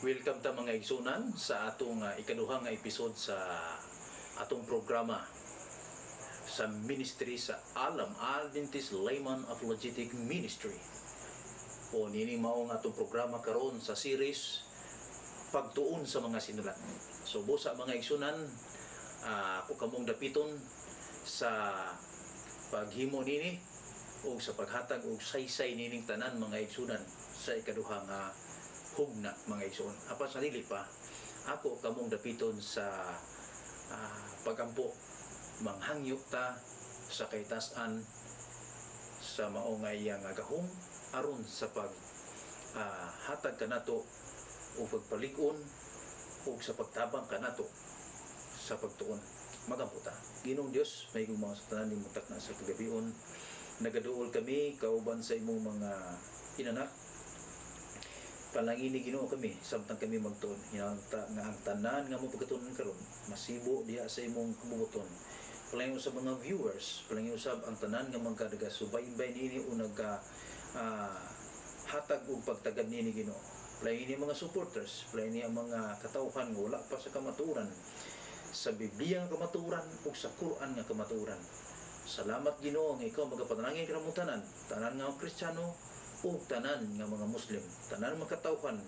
Welcome ta mga igsunan sa atong ikaduhang nga episode sa atong programa sa ministry sa Alam Adventist Layman Apologetic Ministry. O nini mao nga atong programa karon sa series pagtuon sa mga sinulat. So busa mga igsunan, ako kamong dapiton sa paghimo nini o sa paghatag og saysay nining tanan mga igsunan sa ikaduhang hugna mga igsoon. Apan sa dili pa, ako kamong dapiton sa pagampo manghangyo ta sa kaytas-an sa mao nga iyang gahom aron sa pag hatag kanato o pagpalig-on o sa pagtabang kanato sa pagtuon. Magampo ta. Ginoong Dios, may mga sa tanan nimutak na sa kagabion. Nagaduol kami kauban sa imong mga inanak. Palangini Ginoo kami samtang kami magtuon. Hinangta nga ang tanan nga mo pagkatuon karon masibo diha sa imong kabubuton. Palangin usab mga viewers, palangin usab ang tanan nga magkadaga subaybay nini o hatag og pagtagad nini Ginoo. Palangin mga supporters, palangin ang mga katawhan nga wala pa sa kamatuoran, sa Biblia nga kamatuoran ug sa Quran nga kamatuoran. Salamat Ginoo nga ikaw magapanalangin kanang tanan, tanan nga Kristiyano o tanan nga mga Muslim, tanan makatawhan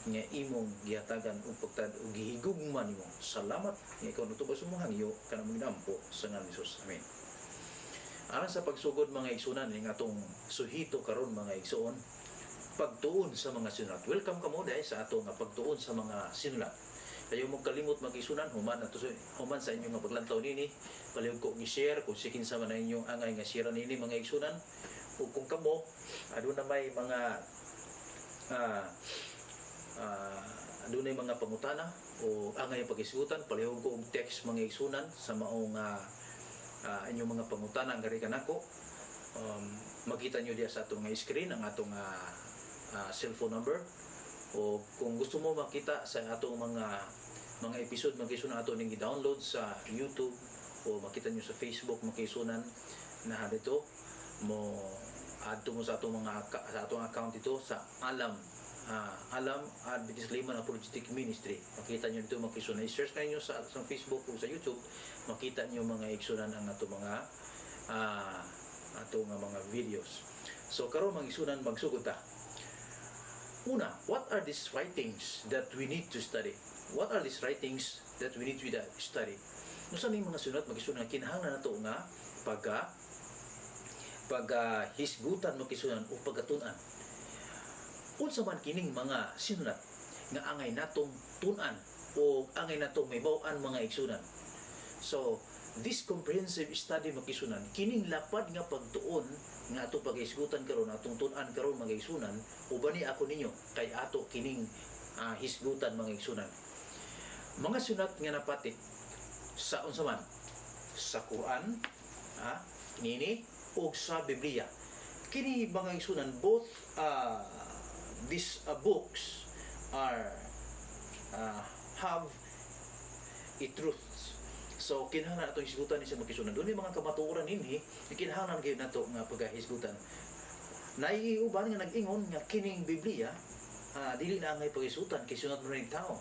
nga imong gihatagan og pagtad og gihigugman nimo. Salamat nga ikaw natubos mo hangyo kanang minampo sa ngalan ni Jesus. Amen. Aron sa pagsugod mga igsunan ning atong suhito karon mga igsoon, pagtuon sa mga sinulat. Welcome kamo dai sa ato nga pagtuon sa mga sinulat. Kayo mo kalimot mag-isunan human sa inyong nga paglantaw nini. Palihog ko gi-share kung sikin sa man inyong angay nga share nini mga igsunan. O kung kamo aduna may mga adunay mga pangutana o angay pag-isgutan, palihog ko og text mga igsunan sa maong inyong mga pangutana gari kanako. Makita nyo diya sa atong screen ang atong cellphone number. O kung gusto mo makita sa atong mga episode magisunan ato ning i-download sa YouTube o makita nyo sa Facebook makisunan na dito mo adto mo sa atong account ito sa Alam Adventist Layman Apologetic Ministry. Makita nyo dito makisunan. I-search kayo sa Facebook o sa YouTube, makita nyo mga igsunan ang ato mga mga videos. So karon mga igsunan magsugod ta. Una, what are these writings that we need to study? What are these writings that we need to study? Nusa may mga sulat magisunan kinahanglan nato nga hisgutan makisunan o pagatunan. Unsa man kining mga sinulat nga angay natong tunan o angay natong may baw-an mga igsunan. So, this comprehensive study makisunan kining lapad nga pagtuon nga ato paghisgutan karon atong tun-an karon mga igsunan uban ni ako ninyo kay ato kining hisgutan mga igsunan. Mga sulat nga napatik sa unsa man sa Quran nini o sa Biblia. Kini mga igsunan both these books have a truth. So kinahanglan nato hisgutan ni sa makisunan. Doon may mga kamatuoran dinhi, kinahanglan gyud nato nga pagahisgutan. Naiuban nga nag-ingon nga kining Biblia dili na angay paghisgutan kay sunod mo ning tao.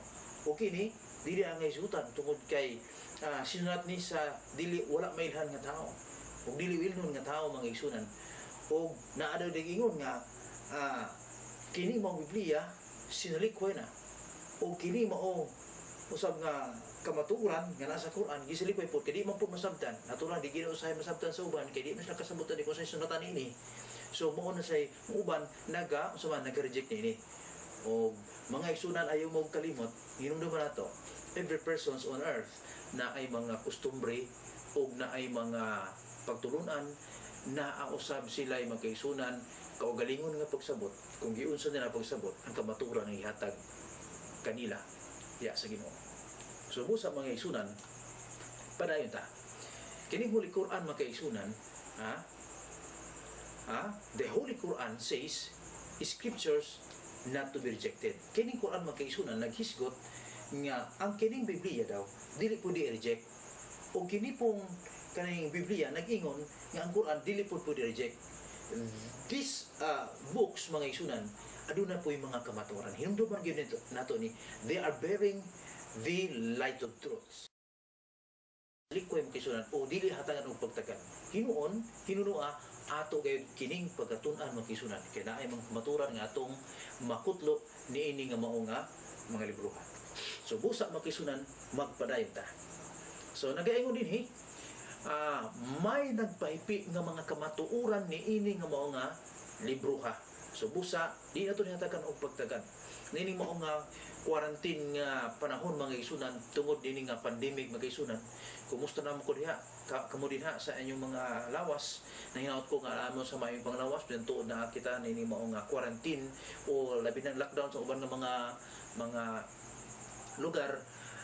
O kini dili angay hisgutan tungod kay sinulat ni sa dili wala mailhan nga tao. O dili wilnon nga tao mga igsunan. O naadaw dig ingon nga kini mao Biblia sinalikhoy na. O kini mao usab nga kamatuoran nga nasa Quran gisilipay pod kay di man pud masabtan. Natural di gid usahay masabtan sa uban kay di man sila kasabutan ni kusay sunatan ini. So mao na say uban naga-reject nini. O mga igsunan ayaw mo kalimot hinumduman nato every persons on earth na ay mga kustumbre o na ay mga pagtulunan na usab sila ay magkaigsunan kaugalingon nga pagsabot kung giunsa nila pagsabot ang kamatuoran nga ihatag kanila diya sa Ginoo. So busa mga igsunan padayon ta kining Holy Quran makaigsunan the Holy Quran says scriptures not to be rejected. Kining Quran makaigsunan naghisgot nga ang kining Biblia daw dili pud i-reject o kini pong kaning Biblia nag-ingon nga ang Quran dili pud i-reject. These books mga igsunan aduna po yung mga kamatuoran. Hinumduman gyud nato ni they are bearing the light of truth. Likoy makisunan o dili hatangan og pagtagan. Hinunua ato gayud kining pagkatun-an makisunan kay naay mga kamatuoran nga atong makutlo niini nga mao nga mga libro. So busa makisunan magpadayon ta. So nagaingon dinhi may nagpahipi nga mga kamatuoran niini nga mao nga libro. So busa di nato nihatagan og pagtagan. Nining mao nga quarantine nga panahon mga isunan tungod dinhi nga pandemic mga isunan. Kumusta na mo ko diha? Kamo dinha sa inyong mga lawas. Nahinaot ko nga alam mo sa may panglawas ben tuod na kita nining mao nga quarantine o labi na lockdown sa uban nga mga lugar.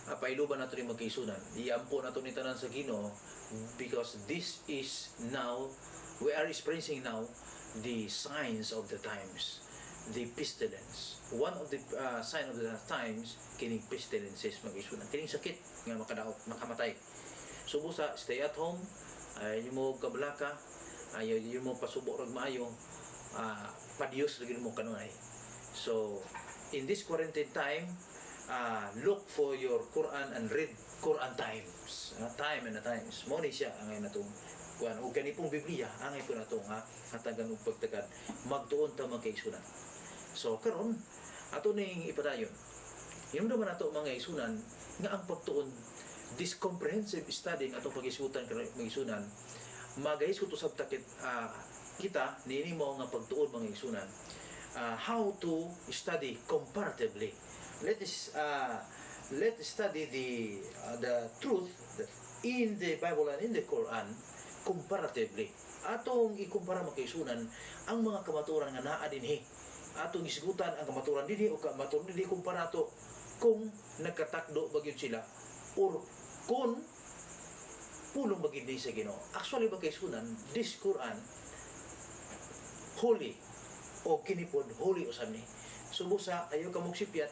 Pailuban nato ni magkaisunan. Iampo nato ni tanan sa Ginoo because this is now we are experiencing now the signs of the times, the pestilence. One of the sign of the times kining pestilences mag-isunan, kining sakit nga makadaot, makamatay. So busa stay at home, ayaw mo kabalaka, ayaw mo pasubo rag maayo, padiyos lagi mo kanunay. So in this quarantine time, look for your Quran and read Quran times, time and times. Mo ni siya angay natong kuan og kanipong Biblia angay po nato nga hatagan og pagtagad magtuon ta magkaisunan. So karon ato ning ipadayon. Hinumduman nato mga isunan nga ang pagtuon this comprehensive study nga atong pag-isutan mga isunan magahisgot usab ta kita niini mo nga pagtuon mga isunan how to study comparatively. Let's study the truth in the Bible and in the Quran comparatively. Atong ikumpara magkaisunan ang mga kamatuoran nga naa dinhi. Atong isgutan ang kamatuoran dinhi o kamatuoran dinhi kumpara to kung nagkatakdo ba gyud sila or kung pulong ba gyud sa Ginoo. Actually magkaisunan this Quran holy o kinipod holy usab ni. Subusa ayo ka mogsipyat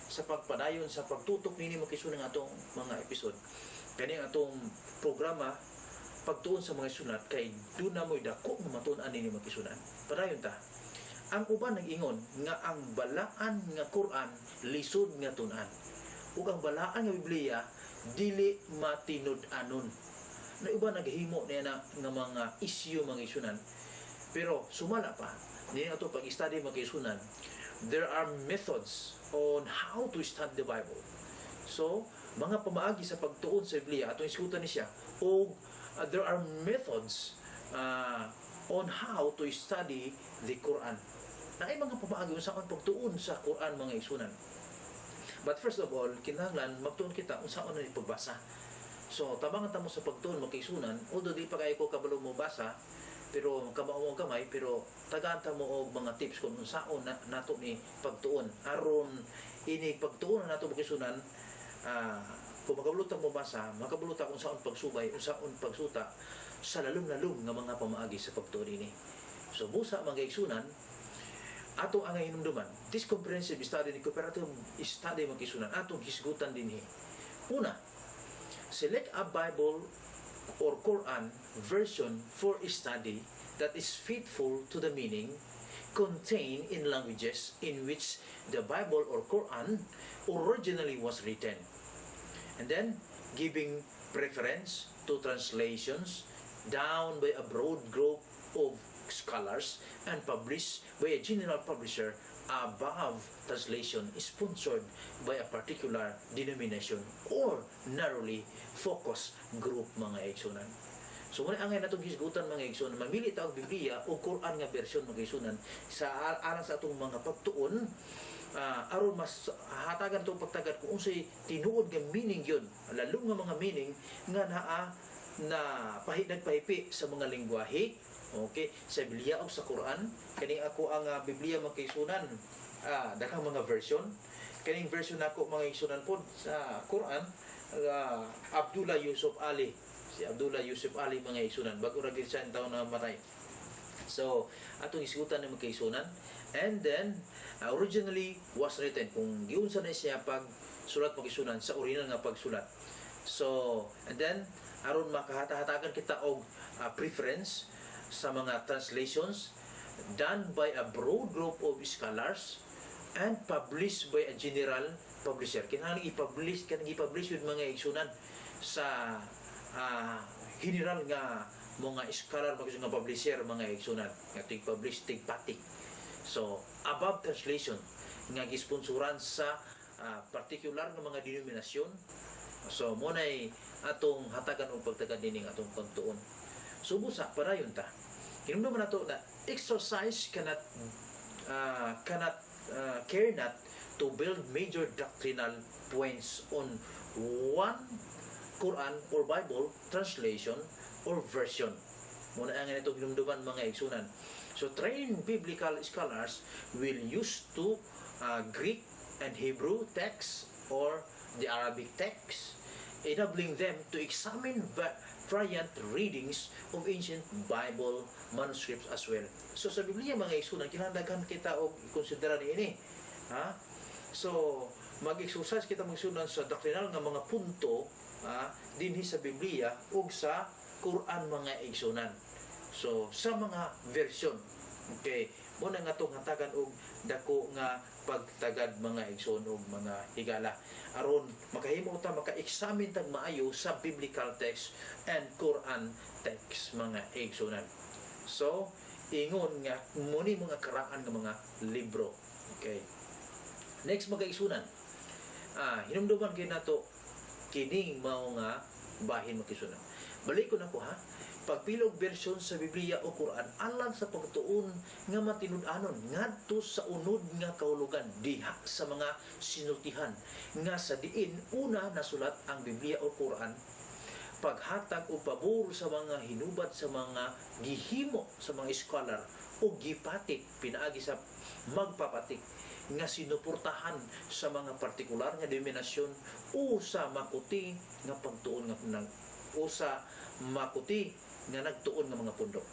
sa pagpadayon sa pagtutok nini makisunan atong mga episode. Kani atong programa pagtuon sa mga sulat kay dun na mo'y dako nga matun-an nini makisunan. Padayon ta. Ang uban nag-ingon nga ang balaan nga Quran lisod nga tun-an. Ug ang balaan nga Biblia dili matinud-anon. Na uban naghimo niya nga mga issue mga isunan. Pero sumala pa, niya ato pag-study mga isunan, there are methods on how to study the Bible. So, mga pamaagi sa pagtuon sa Biblia, atong iskutan ni siya, o there are methods on how to study the Quran. Na ay mga pamaagi unsaon pagtuon sa Quran mga isunan. But first of all, kinahanglan magtuon kita unsaon na pagbasa. So, tabangan ta mo sa pagtuon mga isunan, although di pa kayo ko kabalo mo basa, pero kamao mo gamay, pero tagaanta mo og mga tips kung unsaon nato ni pagtuon aron ini pagtuon nato bukisunan kung makabulutan mo basa makabulutan kung saan pagsubay unsaon pagsuta sa lalom-lalom nga mga pamaagi sa pagtuon ini. So busa mga igsunan ato ang hinumduman this comprehensive study ni cooperative study mga igsunan atong hisgutan dinhi. Una, select a Bible or Quran version for study that is faithful to the meaning contained in languages in which the Bible or Quran originally was written. And then, giving preference to translations done by a broad group of scholars and published by a general publisher above translation sponsored by a particular denomination or narrowly focused group mga igsunan. So muna angay natong hisgutan mga igsunan, mamili ta og Biblia o Quran nga version mga igsunan sa alang sa atong mga pagtuon aron mas hatagan tong pagtagad kung unsay tinuod nga meaning yun, lalo nga mga meaning nga naa na nagpahipi sa mga lengguwahe. Okay, sa Biblia o sa Quran, kani ako ang Biblia magkaisunan, daghang mga version. Kaning version nako mga isunan pod sa Quran, Abdullah Yusuf Ali. Si Abdullah Yusuf Ali mga isunan bago ra gid siya taon na matay. So, atong isgutan ng magkaisunan. And then, originally was written kung giunsa na siya pag sulat magkaisunan sa original nga pagsulat. So, and then aron makahata-hatagan kita og preference sa mga translations done by a broad group of scholars and published by a general publisher. Kinahanglan i-publish with mga igsunan sa general nga mga scholar nga publisher, mga igsunan nga tig-publish tig-patik. So above translation nga gisponsoran sa particular nga mga denominasyon. So mo nay atong hatagan og pagtagad dining atong kontuon. Subusa padayon ta. Hinumduman nato na exercise cannot care not to build major doctrinal points on one Quran or Bible translation or version. Muna ang ito hinumduman mga igsunan. So trained biblical scholars will use to Greek and Hebrew texts or the Arabic text, enabling them to examine variant readings of ancient Bible manuscripts as well. So sa Biblia mga igsunan, kinahanglan kita og ikonsidera niini. So mag-exercise kita magsunan sa doctrinal nga mga punto dinhi sa Biblia ug sa Quran mga igsunan. So sa mga version, okay, mo na nga itong hatagan og dako nga pagtagad mga igsoon og mga higala aron makahimo ta maka-examine tag maayo sa biblical text and Quran text mga igsunan. So ingon nga muni mga karaan nga mga libro. Okay, next mga igsunan, hinumduman kay nato kining mao nga bahin mga igsunan. Balik ko na ko pagpilog version sa Biblia o Quran alang sa pagtuon nga matinud-anon ngadto sa unod nga kahulugan diha sa mga sinultihan nga sa diin una nasulat ang Biblia o Quran, paghatag o pabor sa mga hinubad sa mga gihimo sa mga scholar o gipatik pinaagi sa magpapatik nga sinuportahan sa mga partikular nga denominasyon o sa makuti nga pagtuon nga o sa makuti nga nagtuon nga mga pundok.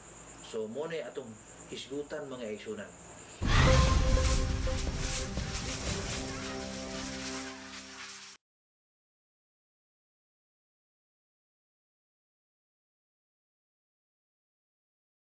So mo na atong hisgutan mga igsunan.